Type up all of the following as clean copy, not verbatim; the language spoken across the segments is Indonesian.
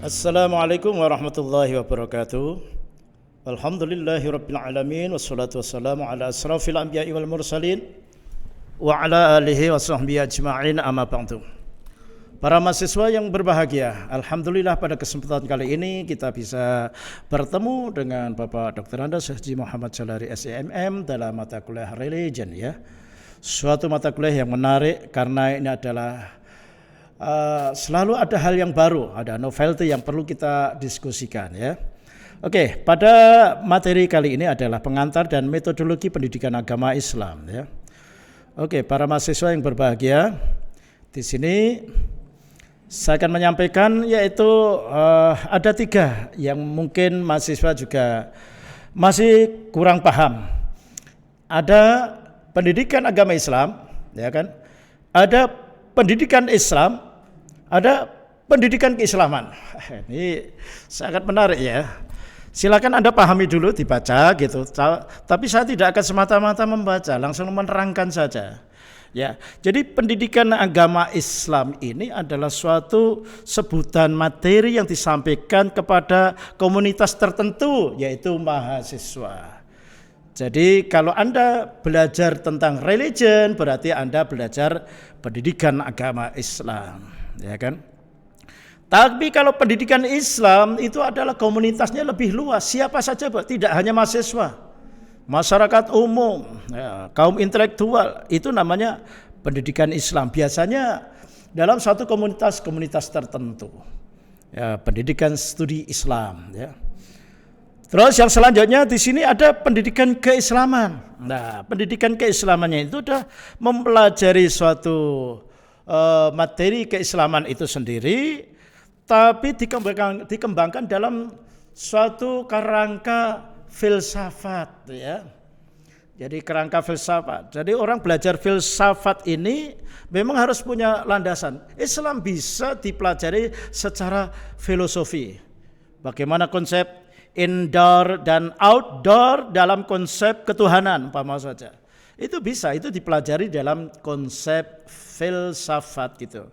Assalamualaikum warahmatullahi wabarakatuh. Alhamdulillahirabbil alamin wassalatu wassalamu ala asrafil anbiya'i wal mursalin wa ala alihi wa sahbihi ajma'in amma ba'du. Para mahasiswa yang berbahagia, alhamdulillah pada kesempatan kali ini kita bisa bertemu dengan Bapak Dr. Andes Haji Muhammad Jalari SEMM dalam mata kuliah religion ya. Suatu mata kuliah yang menarik karena ini adalah selalu ada hal yang baru, ada novelty yang perlu kita diskusikan ya. Oke, pada materi kali ini adalah pengantar dan metodologi pendidikan agama Islam ya. Oke, para mahasiswa yang berbahagia, di sini saya akan menyampaikan yaitu ada 3 yang mungkin mahasiswa juga masih kurang paham. Ada pendidikan agama Islam, ya kan? Ada pendidikan Islam, ada pendidikan keislaman. Ini sangat menarik ya. Silakan Anda pahami dulu, dibaca gitu. Tapi saya tidak akan semata-mata membaca, langsung menerangkan saja. Ya, jadi pendidikan agama Islam ini adalah suatu sebutan materi yang disampaikan kepada komunitas tertentu, yaitu mahasiswa. Jadi kalau Anda belajar tentang religion, berarti Anda belajar pendidikan agama Islam, ya kan? Tapi kalau pendidikan Islam itu adalah komunitasnya lebih luas, siapa saja, Pak, tidak hanya mahasiswa, masyarakat umum, ya, kaum intelektual, itu namanya pendidikan Islam. Biasanya dalam satu komunitas tertentu, ya, pendidikan studi Islam, ya. Terus yang selanjutnya di sini ada pendidikan keislaman. Nah, pendidikan keislamannya itu sudah mempelajari suatu materi keislaman itu sendiri, tapi dikembangkan dalam suatu kerangka filsafat ya. Jadi kerangka filsafat. Jadi orang belajar filsafat ini memang harus punya landasan. Islam bisa dipelajari secara filosofi. Bagaimana konsep indoor dan outdoor dalam konsep ketuhanan umpama saja. Itu bisa, itu dipelajari dalam konsep filsafat gitu.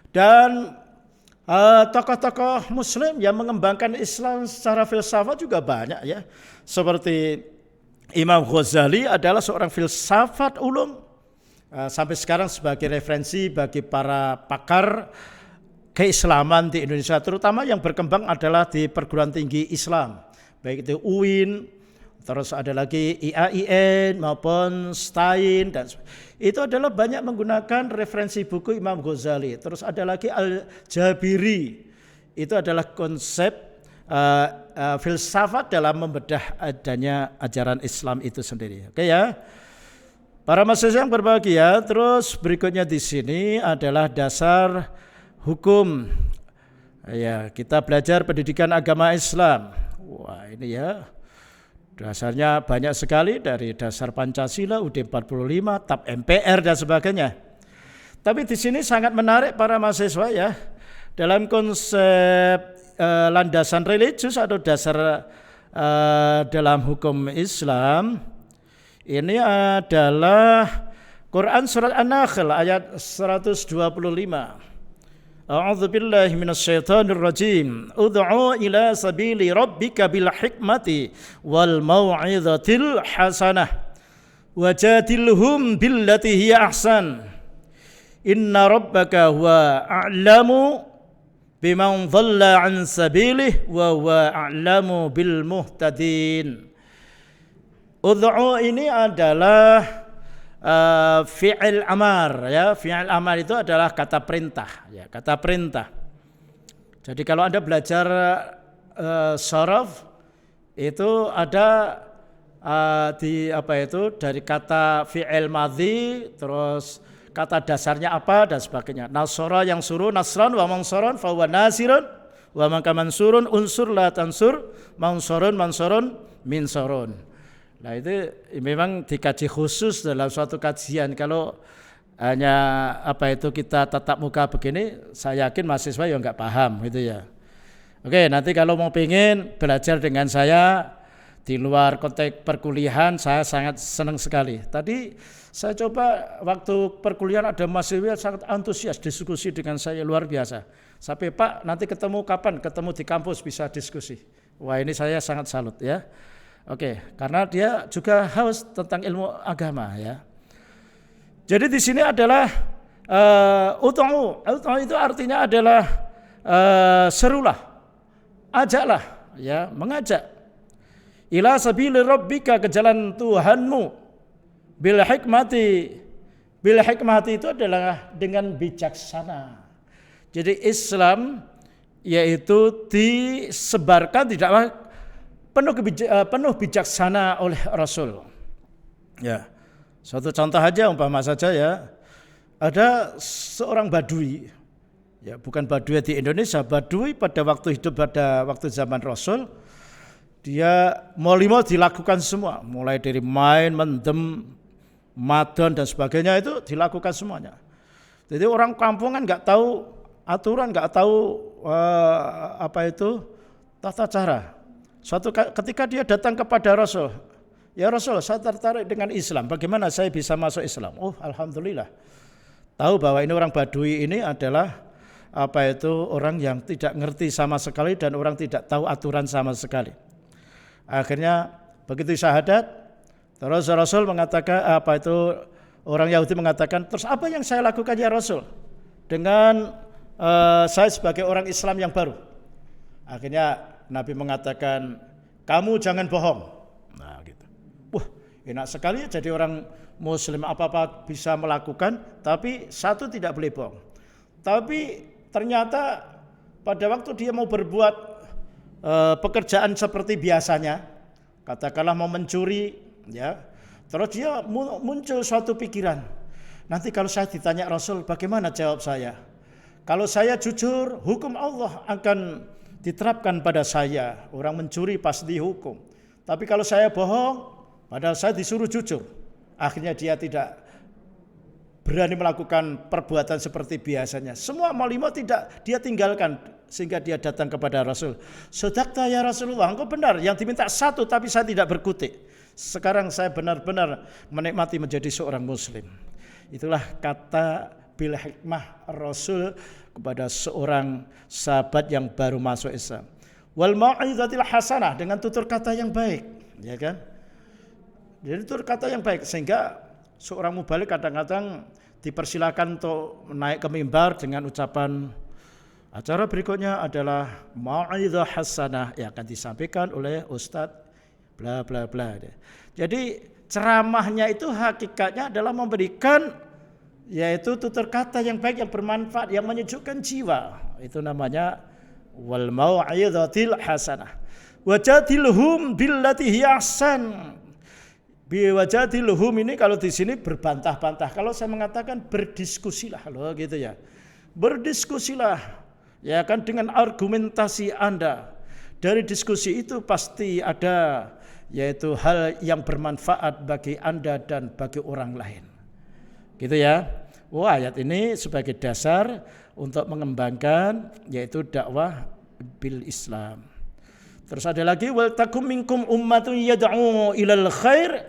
Dan tokoh-tokoh muslim yang mengembangkan Islam secara filsafat juga banyak ya. Seperti Imam Ghazali adalah seorang filsafat ulum. Sampai sekarang sebagai referensi bagi para pakar keislaman di Indonesia, terutama yang berkembang adalah di perguruan tinggi Islam, baik itu UIN, terus ada lagi IAIN maupun STAIN, dan itu adalah banyak menggunakan referensi buku Imam Ghazali. Terus ada lagi Al-Jabiri, itu adalah konsep filsafat dalam membedah adanya ajaran Islam itu sendiri. Oke ya, para mahasiswa yang berbahagia. Terus berikutnya di sini adalah dasar hukum. Ya, kita belajar pendidikan agama Islam. Wah, ini ya. Dasarnya banyak sekali, dari dasar Pancasila, UUD 45, TAP MPR dan sebagainya. Tapi di sini sangat menarik para mahasiswa ya. Dalam konsep landasan religius atau dasar dalam hukum Islam, ini adalah Quran surat An-Nahl ayat 125. A'udzu billahi minasyaitonir rajim. Ud'u ila sabili rabbika bil hikmati wal mau'izatil hasanah wajadilhum billati hiya ahsan. Inna rabbaka huwa a'lamu biman dhalla an sabilihi wa huwa a'lamu bil muhtadin. Ud'u ini adalah fi'il amar ya. Fi'il amar itu adalah kata perintah ya, kata perintah. Jadi kalau Anda belajar sharaf itu ada dari kata fi'il madhi, terus kata dasarnya apa dan sebagainya. Nasara yang suruh nasran wa mansaran fa huwa nasirun wa man kamansurun unsur la tansur mansurun minsarun. Nah, itu memang dikaji khusus dalam suatu kajian. Kalau hanya kita tatap muka begini, saya yakin mahasiswa ya nggak paham gitu ya. Oke, nanti kalau mau pengen belajar dengan saya di luar konteks perkuliahan, saya sangat senang sekali. Tadi saya coba waktu perkuliahan ada mahasiswa sangat antusias diskusi dengan saya, luar biasa. Sampai Pak nanti ketemu kapan? Ketemu di kampus bisa diskusi. Wah ini saya sangat salut ya. Oke, karena dia juga haus tentang ilmu agama ya. Jadi di sini adalah ut'u itu artinya adalah serulah, ajaklah ya, mengajak ila sabili rabbika, ke jalan Tuhanmu, bil hikmati itu adalah dengan bijaksana. Jadi Islam yaitu disebarkan tidak penuh bijaksana oleh Rasul. Ya, suatu contoh aja umpama saja ya, ada seorang Badui, ya bukan Badui di Indonesia, Badui pada waktu hidup pada waktu zaman Rasul, dia mau dilakukan semua, mulai dari main, mendem, madon dan sebagainya itu dilakukan semuanya. Jadi orang kampungan nggak tahu aturan, nggak tahu tata cara. Suatu ketika dia datang kepada Rasul, ya Rasul, saya tertarik dengan Islam, bagaimana saya bisa masuk Islam? Oh alhamdulillah, tahu bahwa ini orang Badui ini adalah orang yang tidak ngerti sama sekali dan orang tidak tahu aturan sama sekali. Akhirnya begitu syahadat, terus Rasul mengatakan orang Yahudi mengatakan, terus apa yang saya lakukan ya Rasul dengan saya sebagai orang Islam yang baru? Akhirnya Nabi mengatakan, kamu jangan bohong. Nah gitu. Wah enak sekali ya jadi orang Muslim, apa-apa bisa melakukan, tapi satu tidak boleh bohong. Tapi ternyata pada waktu dia mau berbuat pekerjaan seperti biasanya, katakanlah mau mencuri, ya, terus dia muncul suatu pikiran, nanti kalau saya ditanya Rasul, bagaimana jawab saya? Kalau saya jujur, hukum Allah akan diterapkan pada saya. Orang mencuri pasti dihukum. Tapi kalau saya bohong, padahal saya disuruh jujur, akhirnya dia tidak berani melakukan perbuatan seperti biasanya. Semua malimo tidak dia tinggalkan, sehingga dia datang kepada Rasul. Sadaqta ya Rasulullah, engkau benar, yang diminta satu tapi saya tidak berkutik. Sekarang saya benar-benar menikmati menjadi seorang Muslim. Itulah kata bil hikmah Rasul kepada seorang sahabat yang baru masuk Islam. Wal mau'izatil hasanah, dengan tutur kata yang baik, ya kan? Jadi tutur kata yang baik, sehingga seorang mubalik kadang-kadang dipersilakan untuk naik ke mimbar dengan ucapan, acara berikutnya adalah mau'izah hasanah yang akan disampaikan oleh Ustadz bla bla bla. Jadi ceramahnya itu hakikatnya adalah memberikan yaitu tutur kata yang baik, yang bermanfaat, yang menyejukkan jiwa. Itu namanya wal mau'izatil hasanah. Wajadilhum billati hiya ahsan. Biwajadilhum ini kalau di sini berbantah-bantah. Kalau saya mengatakan berdiskusilah loh gitu ya. Berdiskusilah ya kan dengan argumentasi Anda. Dari diskusi itu pasti ada yaitu hal yang bermanfaat bagi Anda dan bagi orang lain. Gitu ya. Ayat ini sebagai dasar untuk mengembangkan yaitu dakwah bil Islam. Terus ada lagi, wal takum minkum ummatun yad'u ilal khair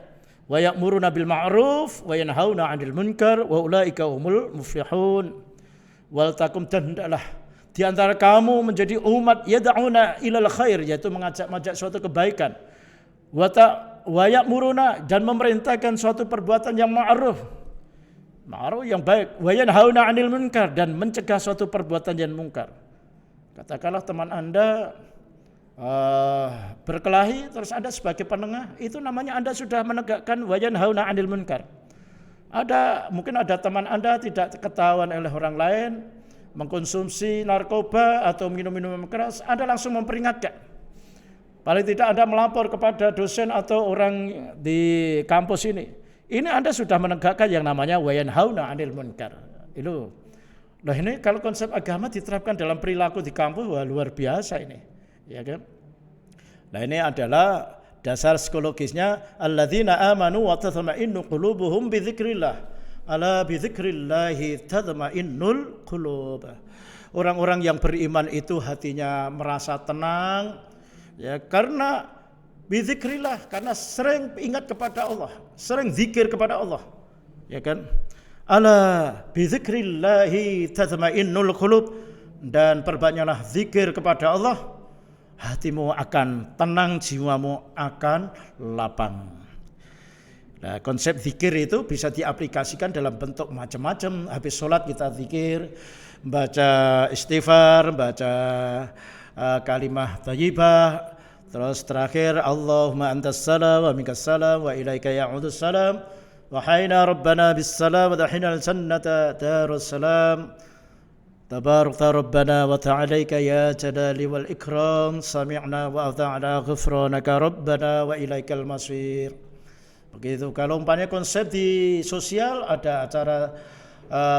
wa ya'muruna bil ma'ruf wa yanhauna 'anil munkar wa ulaika humul muflihun. Wal takum, dan hendaklah di antara kamu menjadi umat yad'una ilal khair, yaitu mengajak suatu kebaikan. Wa ya'muruna, dan memerintahkan suatu perbuatan yang ma'ruf yang baik, wa yanhauna 'anil munkar, dan mencegah suatu perbuatan yang mungkar. Katakanlah teman Anda berkelahi, terus Anda sebagai penengah, itu namanya Anda sudah menegakkan wa yanhauna 'anil munkar. Mungkin ada teman Anda tidak ketahuan oleh orang lain mengkonsumsi narkoba atau minum-minuman keras, Anda langsung memperingatkan. Paling tidak Anda melapor kepada dosen atau orang di kampus ini. Ini Anda sudah menegakkan yang namanya wa yanhauna 'anil munkar. Itu. Nah ini kalau konsep agama diterapkan dalam perilaku di kampus, wah luar biasa ini. Ya kan? Nah ini adalah dasar psikologisnya, alladzina amanu wa tatma'innu qulubuhum bi dzikrillah. Ala bi dzikrillahi tatma'innul qulub. Orang-orang yang beriman itu hatinya merasa tenang ya karena bizikrillah, karena sering ingat kepada Allah, sering zikir kepada Allah, ya kan? Ala bizikrillahi tatmainnul qulub. dan perbanyaklah zikir kepada Allah, hatimu akan tenang, jiwamu akan lapang. Nah, konsep zikir itu bisa diaplikasikan dalam bentuk macam-macam. Habis sholat kita zikir, baca istighfar, baca kalimah thayyibah, terus terakhir Allahumma antas salam wa minkas salam wa ilaika ya'udus salam wa hayna rabbana bis salam wa dahina al-jannata darus salam tabarakta rabbana wa ta'alaika ya jalali wal ikram sami'na wa ata'na ghufranaka rabbana wa ilaikal masir. Begitu. Kalau umpamanya konsep di sosial ada acara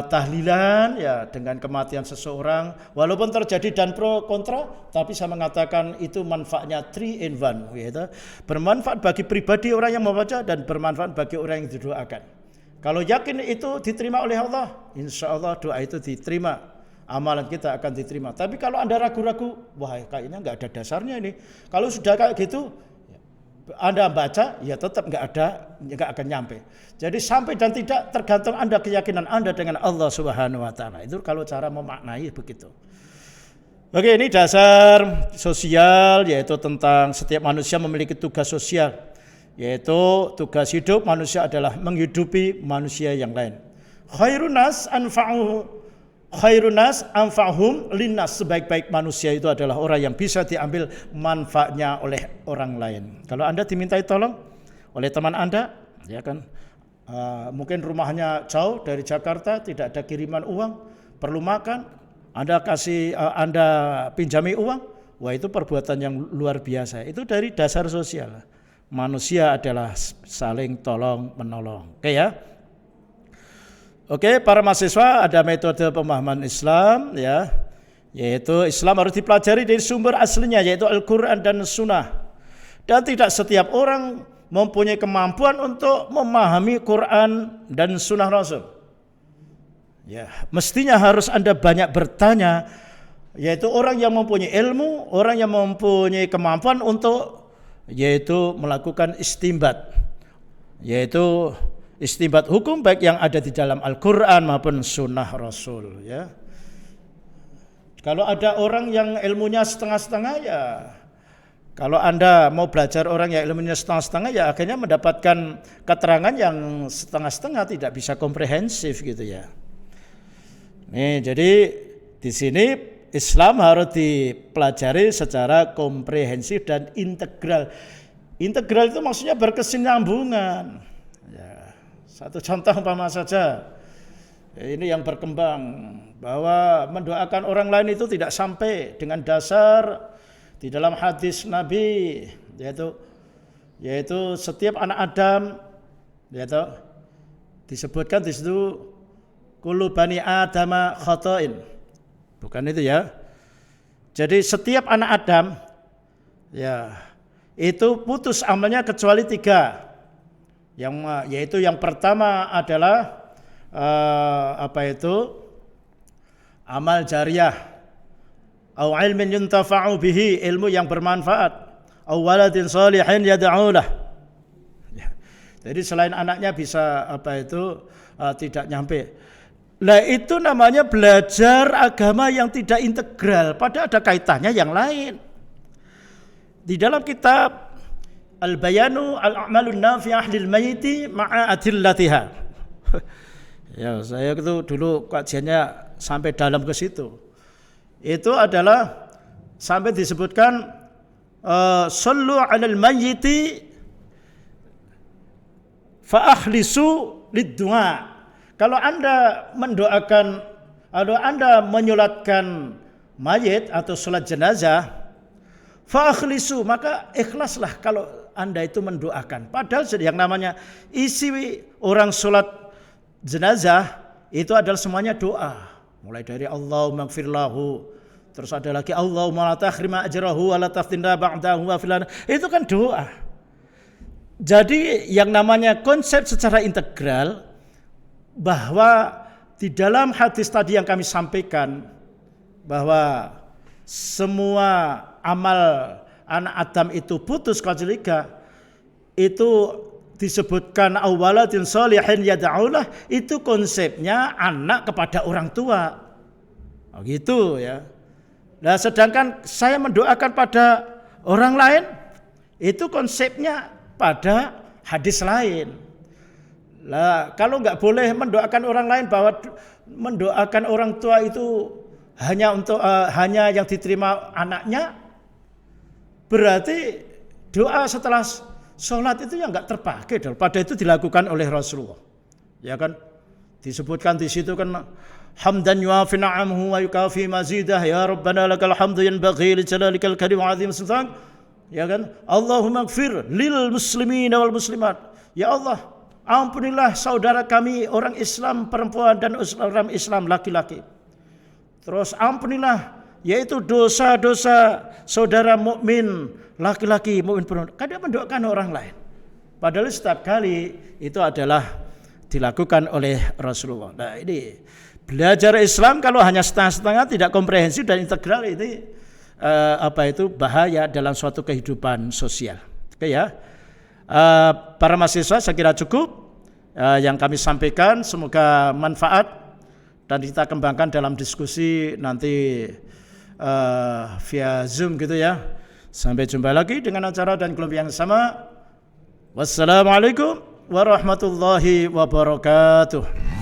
tahlilan ya dengan kematian seseorang, walaupun terjadi dan pro kontra, tapi saya mengatakan itu manfaatnya 3 in 1, yaitu bermanfaat bagi pribadi orang yang membaca dan bermanfaat bagi orang yang didoakan. Kalau yakin itu diterima oleh Allah, insya Allah doa itu diterima, amalan kita akan diterima. Tapi kalau Anda ragu-ragu, wah kayaknya nggak ada dasarnya ini. Kalau sudah kayak gitu, Anda baca, ya tetap nggak akan nyampe. Jadi sampai dan tidak tergantung Anda, keyakinan Anda dengan Allah Subhanahu Wa Taala. Itu kalau cara memaknai begitu. Oke, ini dasar sosial, yaitu tentang setiap manusia memiliki tugas sosial, yaitu tugas hidup manusia adalah menghidupi manusia yang lain. Khairun nas anfa'hum linnas, sebaik-baik manusia itu adalah orang yang bisa diambil manfaatnya oleh orang lain. Kalau Anda dimintai tolong oleh teman Anda, ya kan, mungkin rumahnya jauh dari Jakarta, tidak ada kiriman uang, perlu makan, Anda pinjami uang, wah itu perbuatan yang luar biasa. Itu dari dasar sosial. Manusia adalah saling tolong menolong. Oke ya. Oke, para mahasiswa, ada metode pemahaman Islam ya, yaitu Islam harus dipelajari dari sumber aslinya, yaitu Al-Quran dan Sunnah. Dan tidak setiap orang mempunyai kemampuan untuk memahami Quran dan Sunnah Rasul. Ya, mestinya harus Anda banyak bertanya, yaitu orang yang mempunyai ilmu, orang yang mempunyai kemampuan untuk yaitu melakukan istinbat, yaitu istinbat hukum baik yang ada di dalam Al-Quran maupun Sunnah Rasul ya. Kalau ada orang yang ilmunya setengah-setengah ya, kalau Anda mau belajar orang yang ilmunya setengah-setengah ya akhirnya mendapatkan keterangan yang setengah-setengah, tidak bisa komprehensif gitu ya. Nih, jadi di sini Islam harus dipelajari secara komprehensif dan integral. Integral itu maksudnya berkesinambungan. Satu contoh umpama saja, ini yang berkembang bahwa mendoakan orang lain itu tidak sampai dengan dasar di dalam hadis Nabi, yaitu setiap anak Adam, yaitu disebutkan di situ kullu bani adama khata'in, bukan itu ya. Jadi setiap anak Adam ya itu putus amalnya kecuali 3. Yaitu yang pertama adalah amal jariyah, au ilmin yuntafa'u bihi, ilmu yang bermanfaat, au waladin shalihin yad'u lah. Ya. Jadi selain anaknya bisa tidak nyampe. Lah itu namanya belajar agama yang tidak integral, padahal ada kaitannya yang lain. Di dalam kitab Al-Bayanu al-a'malun nafi'ah lil mayyiti ma'a adillatiha. Ya, saya itu dulu kajiannya sampai dalam ke situ. Itu adalah sampai disebutkan sallu 'alal mayyiti fa akhlisu lid-du'a. Kalau Anda mendoakan atau Anda menyolatkan mayit atau salat jenazah, fa akhlisu, maka ikhlaslah kalau Anda itu mendoakan. Padahal yang namanya isi orang sholat jenazah itu adalah semuanya doa. Mulai dari Allahumma gfir lahu, terus ada lagi Allahumma la tahrima ajrahu wa la taftinna ba'dahu wa filan. Itu kan doa. Jadi yang namanya konsep secara integral, bahwa di dalam hadis tadi yang kami sampaikan bahwa semua amal anak Adam itu putus kadzalika, itu disebutkan awaladin sholihin yad'ulah, itu konsepnya anak kepada orang tua. Oh gitu ya. Nah, sedangkan saya mendoakan pada orang lain, itu konsepnya pada hadis lain. Lah, kalau nggak boleh mendoakan orang lain, bahwa mendoakan orang tua itu hanya untuk hanya yang diterima anaknya, berarti doa setelah sholat itu yang nggak terpakai. Pada itu dilakukan oleh Rasulullah. Ya kan? Disebutkan di situ kan, hamdan yuafi na'amhu wa yukafi mazidah, ya Rabbana lakal hamdu yanbaghi li jalalikal karim wa azim sultan. Ya kan? Allahumma ighfir lil muslimin wal muslimat. Ya Allah, ampunilah saudara kami orang Islam perempuan dan orang Islam laki-laki. Terus ampunilah yaitu dosa-dosa saudara mukmin laki-laki, mukmin perempuan. Kadang mendoakan orang lain. Padahal setiap kali itu adalah dilakukan oleh Rasulullah. Nah, ini belajar Islam kalau hanya setengah-setengah, tidak komprehensif dan integral, ini bahaya dalam suatu kehidupan sosial. Oke ya. Para mahasiswa, saya kira cukup yang kami sampaikan, semoga manfaat dan kita kembangkan dalam diskusi nanti via Zoom gitu ya. Sampai jumpa lagi dengan acara dan kelompok yang sama. Wassalamualaikum warahmatullahi wabarakatuh.